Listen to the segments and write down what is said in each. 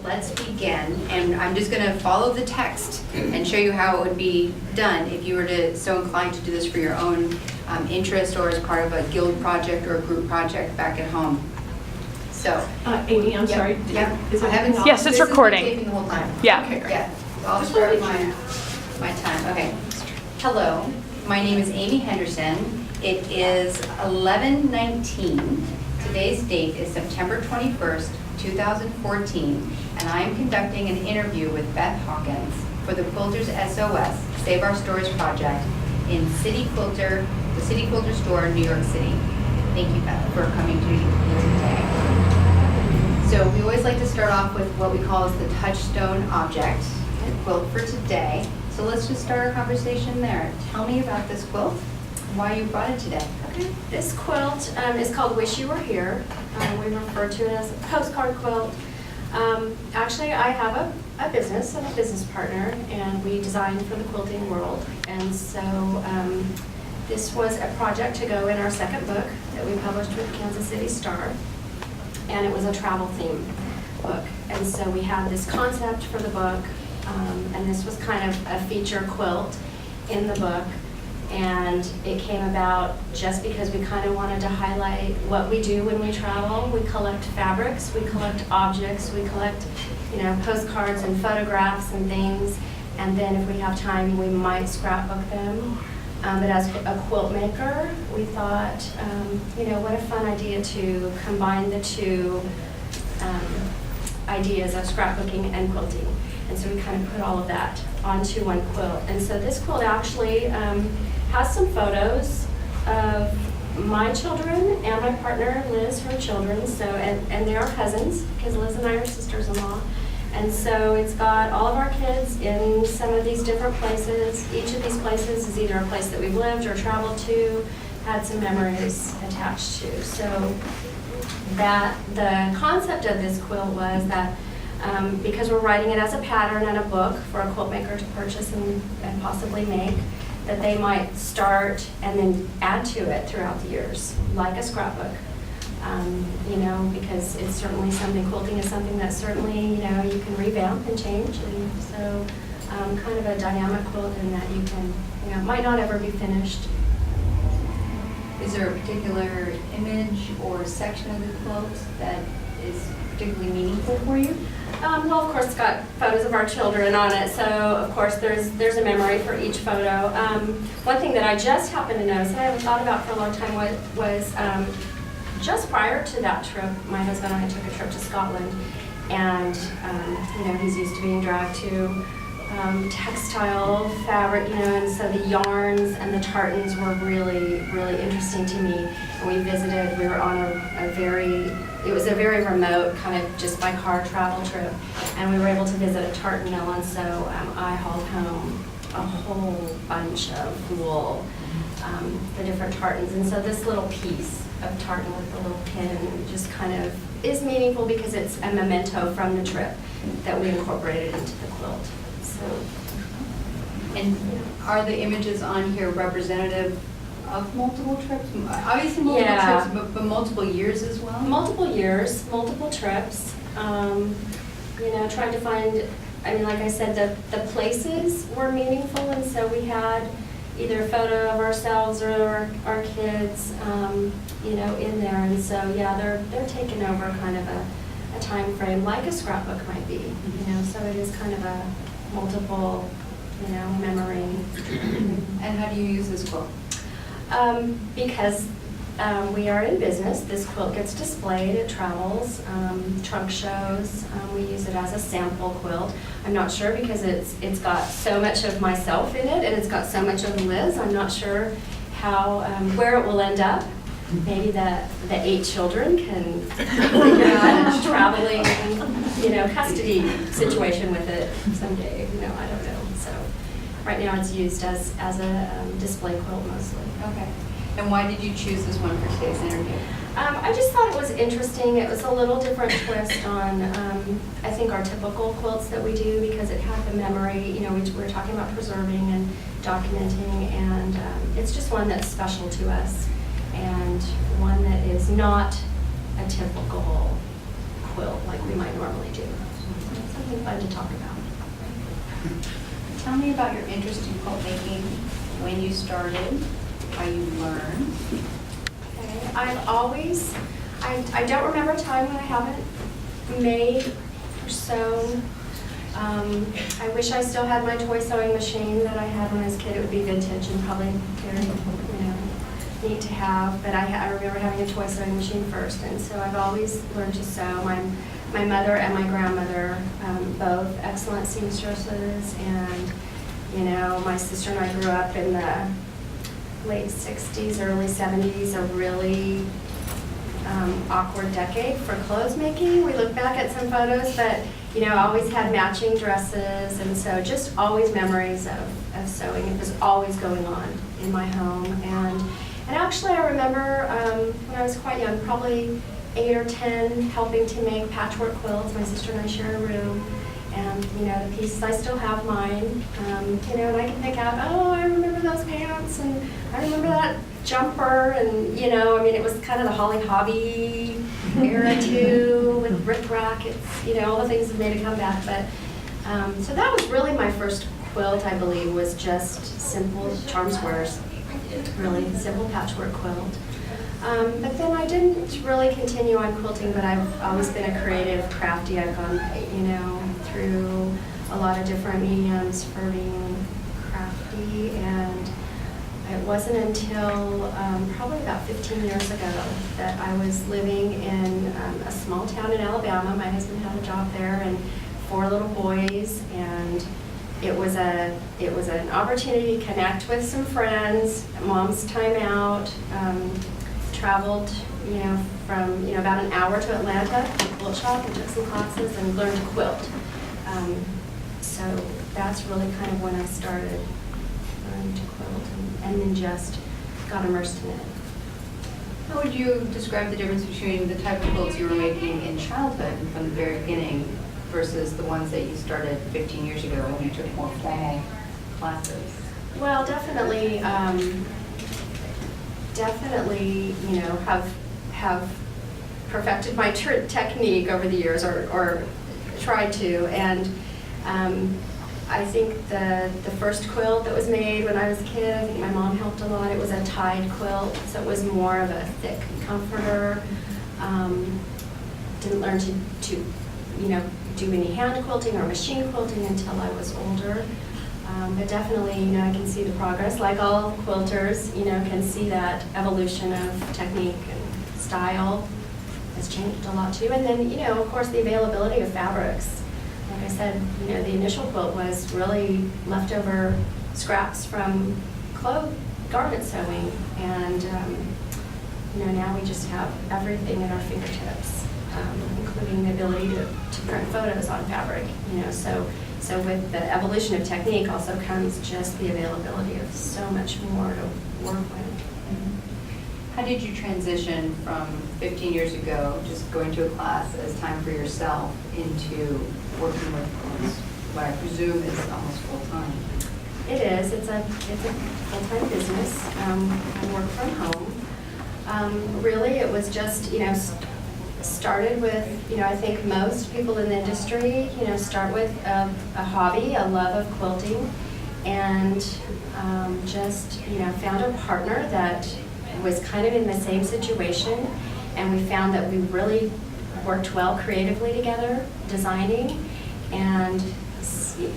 let's begin. And I'm just going to follow the text and show you how it would be done if you were to so inclined to do this for your own interest or as part of a guild project or a group project back at home. So, Amy, I'm sorry. Yeah. Is it haven't. Yes, it's recording. Taping the whole time. Yeah. Okay, great. Yeah. I'll start my time. Okay. Hello. My name is Amy Henderson. It is 11:19. Today's date is September 21st, 2014, and I am conducting an interview with Beth Hawkins for the Quilters S.O.S. Save Our Stores project in the City Quilter store in New York City. Thank you, Beth, for coming to here today. So we always like to start off with what we call as the touchstone object, the quilt for today. So let's just start our conversation there. Tell me about this quilt, why you brought it today. Okay. This quilt is called Wish You Were Here. We refer to it as a postcard quilt. Actually, I have a business and a business partner, and we design for the quilting world. And so this was a project to go in our second book that we published with Kansas City Star, and it was a travel theme book. And so we had this concept for the book, and this was kind of a feature quilt in the book. And it came about just because we kind of wanted to highlight what we do when we travel. We collect fabrics, we collect objects, we collect, postcards and photographs and things. And then if we have time, we might scrapbook them. But as a quilt maker, we thought, what a fun idea to combine the two ideas of scrapbooking and quilting. And so we kind of put all of that onto one quilt. And so this quilt actually has some photos of my children and my partner Liz, her children. So and they are cousins because Liz and I are sisters-in-law. And so it's got all of our kids in some of these different places. Each of these places is either a place that we've lived or traveled to, had some memories attached to. So that the concept of this quilt was that because we're writing it as a pattern and a book for a quilt maker to purchase and possibly make, that they might start and then add to it throughout the years, like a scrapbook. Because it's certainly something, quilting is something that certainly, you can revamp and change. And so kind of a dynamic quilt in that you can, it might not ever be finished. Is there a particular image or section of the quilt that is particularly meaningful for you? Well, of course, it's got photos of our children on it, so of course there's a memory for each photo. One thing that I just happened to notice, and I haven't thought about for a long time, was just prior to that trip, my husband and I took a trip to Scotland, and he's used to being dragged to textile fabric, and so the yarns and the tartans were really, really interesting to me. And we visited, we were on it was a very remote kind of just by car travel trip, and we were able to visit a tartan mill, and so I hauled home a whole bunch of wool, the different tartans. And so this little piece of tartan with the little pin just kind of is meaningful because it's a memento from the trip that we incorporated into the quilt. So, and are the images on here representative of multiple trips? Obviously multiple trips, but multiple years as well? Multiple years, multiple trips. Trying to find, like I said, the places were meaningful, and so we had either a photo of ourselves or our kids, in there. And so, they're taking over kind of a time frame like a scrapbook might be, so it is kind of a multiple, memory. And how do you use this quilt? Because we are in business, this quilt gets displayed at travels, trunk shows. We use it as a sample quilt. I'm not sure because it's got so much of myself in it, and it's got so much of Liz. I'm not sure how where it will end up. Maybe the 8 children can figure out a traveling, custody situation with it someday. I don't know. So right now it's used as a display quilt mostly. Okay. And why did you choose this one for today's interview? I just thought it was interesting. It was a little different twist on, I think, our typical quilts that we do because it had the memory. We're talking about preserving and documenting, and it's just one that's special to us and one that is not a typical quilt like we might normally do. It's something fun to talk about. Tell me about your interest in quilt making, when you started, how you learned. Okay. I don't remember a time when I haven't made or sewn. I wish I still had my toy sewing machine that I had when I was a kid. It would be vintage and probably very, neat to have. But I remember having a toy sewing machine first, and so I've always learned to sew. My mother and my grandmother, both excellent seamstresses, and my sister and I grew up in the late 60s, early 70s, a really awkward decade for clothes making. We look back at some photos, but always had matching dresses, and so just always memories of sewing. It was always going on in my home, and actually I remember when I was quite young, probably 8 or 10, helping to make patchwork quilts. My sister and I share a room, and the pieces, I still have mine, and I can pick out, oh, I remember those pants, and I remember that jumper, and it was kind of the Holly Hobby era too, with rickrack. It's all the things have made a comeback. But so that was really my first quilt, I believe, was just simple charm squares, really simple patchwork quilt. But then I didn't really continue on quilting, but I've always been a creative, crafty. I've gone, through a lot of different mediums for being crafty, and it wasn't until probably about 15 years ago that I was living in a small town in Alabama. My husband had a job there and 4 little boys, and it was an opportunity to connect with some friends. Mom's time out. Traveled, from about an hour to Atlanta to a quilt shop and took some classes and learned to quilt. So that's really kind of when I started learning to quilt, and then just got immersed in it. How would you describe the difference between the type of quilts you were making in childhood from the very beginning versus the ones that you started 15 years ago when you took more formal classes? Well, definitely, have perfected my technique over the years, or tried to, and I think the first quilt that was made when I was a kid, I think my mom helped a lot. It was a tied quilt, so it was more of a thick comforter. Didn't learn to do any hand quilting or machine quilting until I was older. But definitely, I can see the progress. Like all quilters, can see that evolution of technique and style has changed a lot too. And then, of course, the availability of fabrics. Like I said, the initial quilt was really leftover scraps from garment sewing, and now we just have everything at our fingertips, including the ability to print photos on fabric. So with the evolution of technique also comes just the availability of so much more to work with. How did you transition from 15 years ago, just going to a class as time for yourself, into working with what I presume is almost full-time? It is. It's a full-time business. I work from home. Really, it was just, started with, I think most people in the industry, start with a hobby, a love of quilting, and just, found a partner that was kind of in the same situation, and we found that we really worked well creatively together, designing, and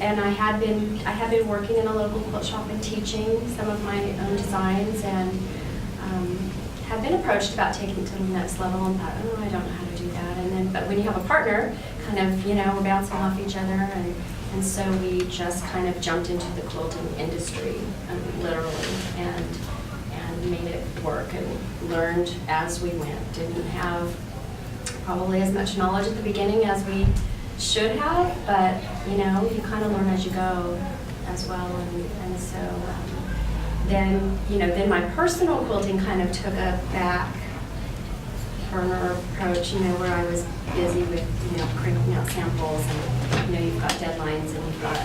I had been working in a local quilt shop and teaching some of my own designs, and had been approached about taking it to the next level, and thought, oh, I don't know how to do that. But when you have a partner, kind of, we're bouncing off each other, and so we just kind of jumped into the quilting industry, literally, and made it work, and learned as we went. Didn't have probably as much knowledge at the beginning as we should have, but you kind of learn as you go as well, and so then my personal quilting kind of took a back burner approach, where I was busy with cranking out samples, and you've got deadlines, and you've got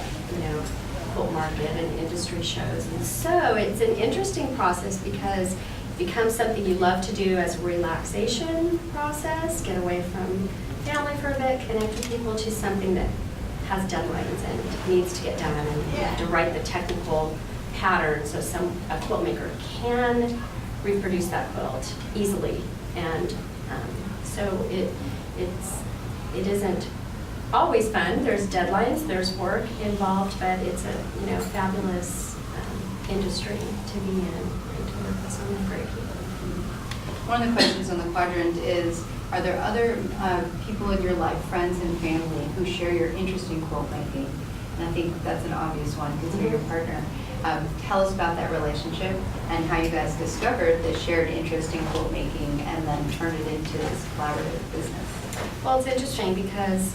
quilt market and industry shows, and so it's an interesting process because it becomes something you love to do as a relaxation process, get away from family for a bit, connecting people to something that has deadlines and needs to get done, and you have to write the technical pattern so a quilt maker can reproduce that quilt easily. And so it isn't always fun. There's deadlines, there's work involved, but it's a fabulous industry to be in and to work with so many great people. One of the questions on the quadrant is, are there other people in your life, friends and family, who share your interest in quilt making? And I think that's an obvious one because you're your partner. Tell us about that relationship and how you guys discovered the shared interest in quilt making and then turned it into this collaborative business. Well, it's interesting because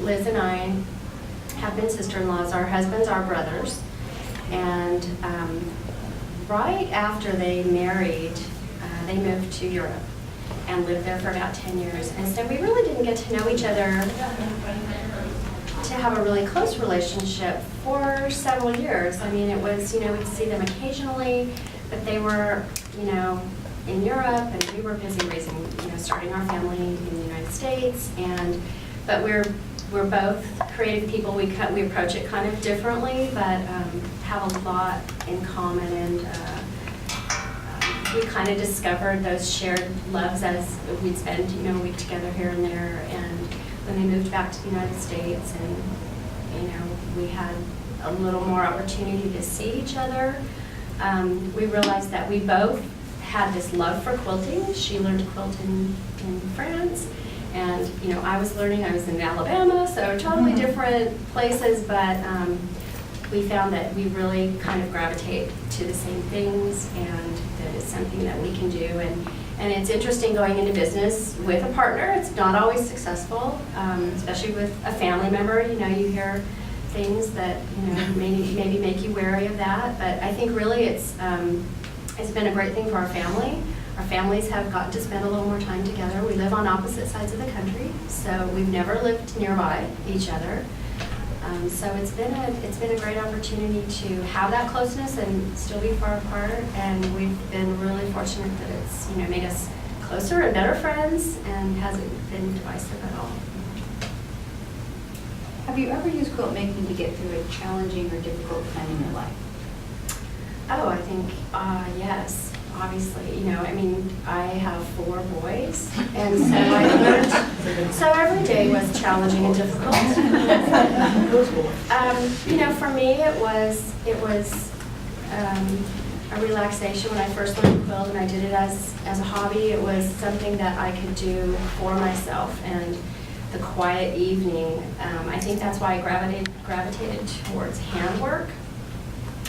Liz and I have been sister-in-laws. Our husbands are brothers. And right after they married, they moved to Europe and lived there for about 10 years. And so we really didn't get to know each other to have a really close relationship for several years. I mean, it was, we'd see them occasionally, but they were, in Europe, and we were busy raising, starting our family in the United States. But we're both creative people. We approach it kind of differently, but have a lot in common, and we kind of discovered those shared loves as we'd spend, a week together here and there. And when they moved back to the United States, and we had a little more opportunity to see each other, we realized that we both had this love for quilting. She learned to quilt in France, and I was learning. I was in Alabama, so totally different places, but we found that we really kind of gravitate to the same things, and that it's something that we can do. And it's interesting going into business with a partner. It's not always successful, especially with a family member. You hear things that maybe make you wary of that. But I think really it's been a great thing for our family. Our families have gotten to spend a little more time together. We live on opposite sides of the country, so we've never lived nearby each other. So it's been a great opportunity to have that closeness and still be far apart. And we've been really fortunate that it's made us closer and better friends, and hasn't been divisive at all. Have you ever used quilt making to get through a challenging or difficult time in your life? Oh, I think yes. Obviously, I have 4 boys, and so I learned. So every day was challenging and difficult. For me, it was a relaxation when I first learned to quilt, and I did it as a hobby. It was something that I could do for myself, and the quiet evening. I think that's why I gravitated towards handwork.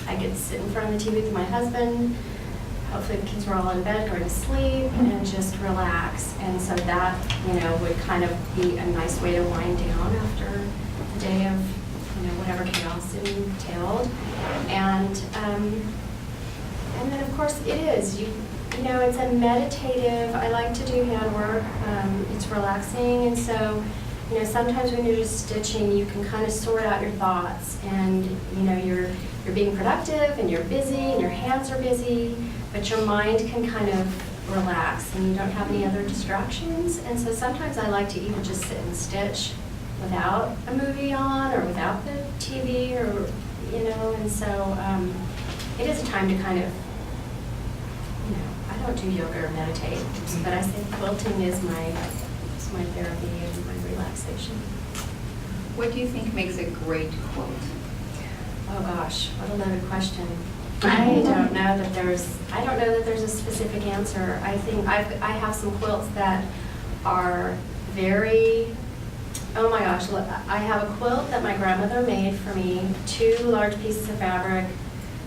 I could sit in front of the TV with my husband. Hopefully the kids were all in bed, going to sleep, and just relax. And so that, would kind of be a nice way to wind down after a day of, whatever chaos it entailed. And then of course it is. It's a meditative. I like to do handwork. It's relaxing, and so sometimes when you're just stitching, you can kind of sort out your thoughts, and you're being productive, and you're busy, and your hands are busy, but your mind can kind of relax, and you don't have any other distractions. And so sometimes I like to even just sit and stitch without a movie on, or without the TV, or and so it is a time to kind of, I don't do yoga or meditate, but I think quilting is my therapy and my relaxation. What do you think makes a great quilt? Oh gosh, what a loaded question. I don't know that there's a specific answer. I think I have some quilts that are very, oh my gosh, look, I have a quilt that my grandmother made for me, 2 large pieces of fabric.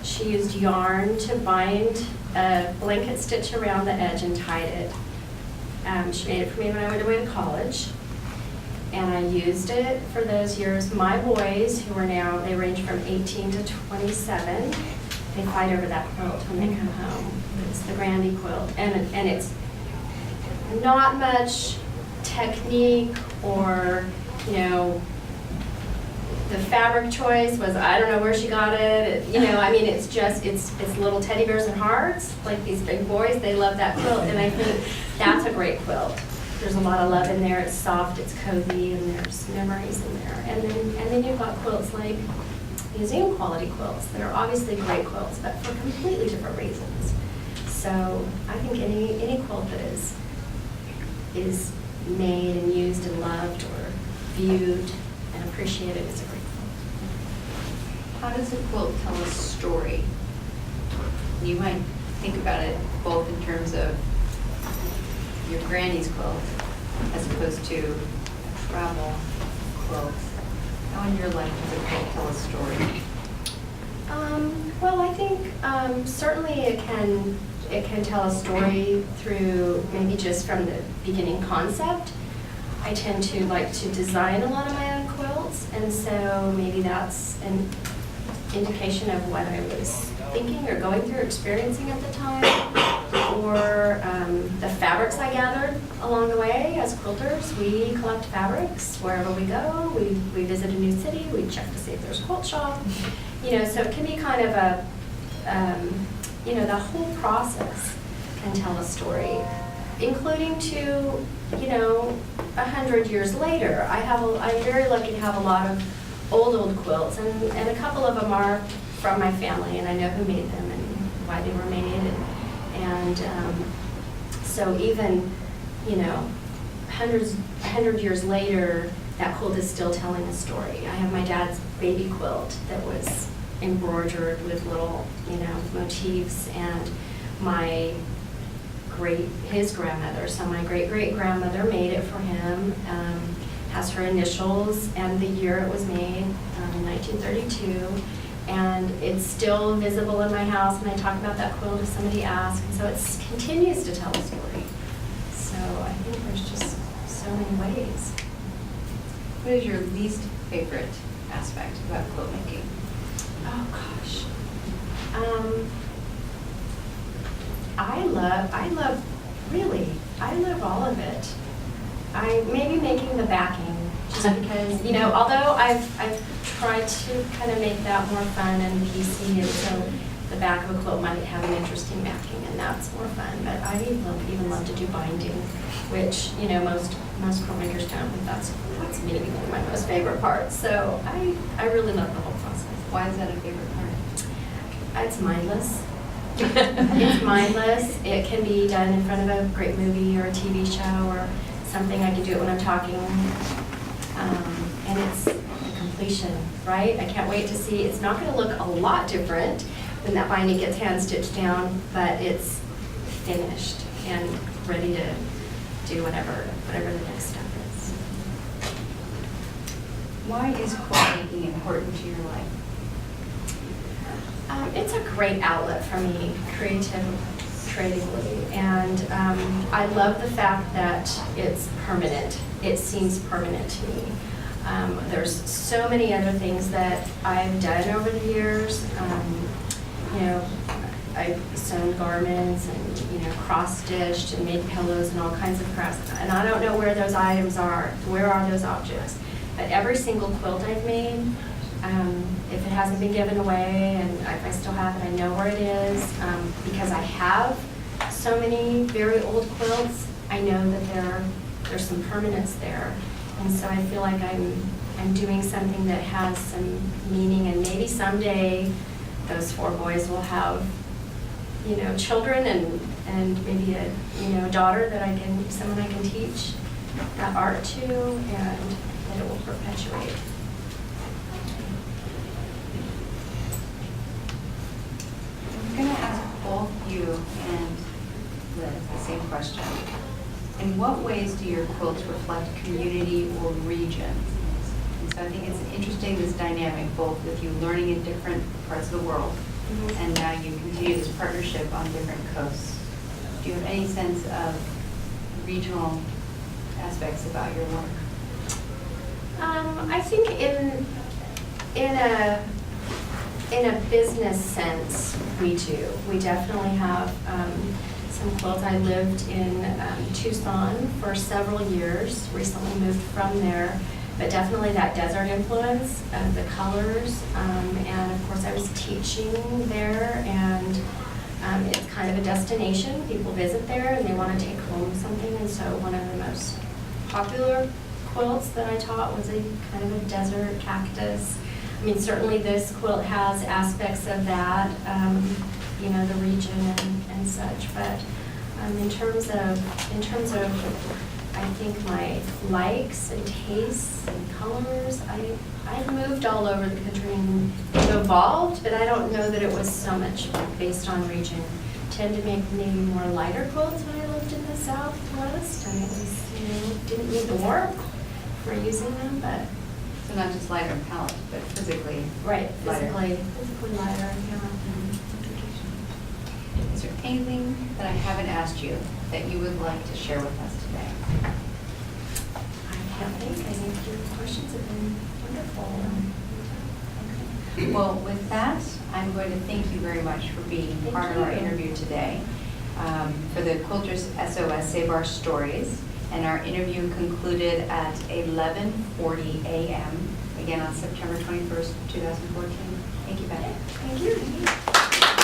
She used yarn to bind a blanket stitch around the edge and tied it. She made it for me when I went away to college, and I used it for those years. My boys, who are now, they range from 18 to 27, they fight over that quilt when they come home. It's the Grandy quilt, and it's not much technique or, the fabric choice was, I don't know where she got it. It's just, it's little teddy bears and hearts, like these big boys. They love that quilt, and I think that's a great quilt. there's a lot of love in there. It's soft, it's cozy, and there's memories in there. And then you've got quilts like museum quality quilts that are obviously great quilts, but for completely different reasons. So I think any quilt that is made and used and loved or viewed and appreciated is a great quilt. How does a quilt tell a story? You might think about it both in terms of your granny's quilt as opposed to a travel quilt. How in your life does a quilt tell a story? Well, I think certainly it can tell a story through maybe just from the beginning concept. I tend to like to design a lot of my own quilts, and so maybe that's an indication of what I was thinking or going through, experiencing at the time, or the fabrics I gathered along the way. As quilters, we collect fabrics wherever we go. We visit a new city, we check to see if there's a quilt shop. You know, so it can be kind of a, you know, the whole process can tell a story, including to, you know, 100 years later. I'm very lucky to have a lot of old quilts, and a couple of them are from my family, and I know who made them and why they were made, and so even, you know, 100 years later, that quilt is still telling a story. I have my dad's baby quilt that was embroidered with little, you know, motifs, and his grandmother, so my great-great-grandmother made it for him, has her initials and the year it was made, in 1932, and it's still visible in my house, and I talk about that quilt if somebody asks, and so it continues to tell a story. So I think there's just so many ways. What is your least favorite aspect about quilt making? Oh gosh. I love all of it. Maybe making the backing, just because, you know, although I've tried to kind of make that more fun and PC, and so the back of a quilt might have an interesting backing, and that's more fun. But I even love to do binding, which, you know, most quilt makers don't, but that's maybe one of my most favorite parts. So I really love the whole process. Why is that a favorite part? It's mindless. It's mindless. It can be done in front of a great movie or a TV show or something. I can do it when I'm talking. And it's the completion, right? I can't wait to see. It's not going to look a lot different when that binding gets hand stitched down, but it's finished and ready to do whatever the next step is. Why is quilt making important to your life? It's a great outlet for me creatively, and I love the fact that it's permanent. It seems permanent to me. There's so many other things that I've done over the years. You know, I've sewn garments and, you know, cross-stitched and made pillows and all kinds of crafts. And I don't know where those items are. Where are those objects? But every single quilt I've made, if it hasn't been given away and if I still have it, I know where it is. Because I have so many very old quilts, I know that there's some permanence there. And so I feel like I'm doing something that has some meaning, and maybe someday those 4 boys will have, you know, children and maybe a daughter that someone I can teach that art to, and that it will perpetuate. I'm going to ask both you and Liz the same question. In what ways do your quilts reflect community or region? And so I think it's interesting, this dynamic, both with you learning in different parts of the world, and now you continue this partnership on different coasts. Do you have any sense of regional aspects about your work? I think in a business sense, we do. We definitely have some quilts. I lived in Tucson for several years, recently moved from there, but definitely that desert influence, the colors, and of course I was teaching there, and It's kind of a destination. People visit there and they want to take home something. And so one of the most popular quilts that I taught was a kind of a desert cactus. I mean, certainly this quilt has aspects of that, you know, the region and such. But in terms of, I think my likes and tastes and colors, I've moved all over the country and evolved, but I don't know that it was so much based on region. Tend to make maybe more lighter quilts when I lived in the Southwest, and it was, you know, didn't need the warmth for using them, but. So not just lighter in palette, but physically Right, lighter. physically lighter, yeah. Is there anything that I haven't asked you that you would like to share with us today? I can't think. I think your questions have been wonderful. Well, with that, I'm going to thank you very much for being Thank part of our you. interview today. For the Quilters SOS Save Our Stories. And our interview concluded at 11:40 a.m. again on September 21st, 2014. Thank you, Beth. Thank you.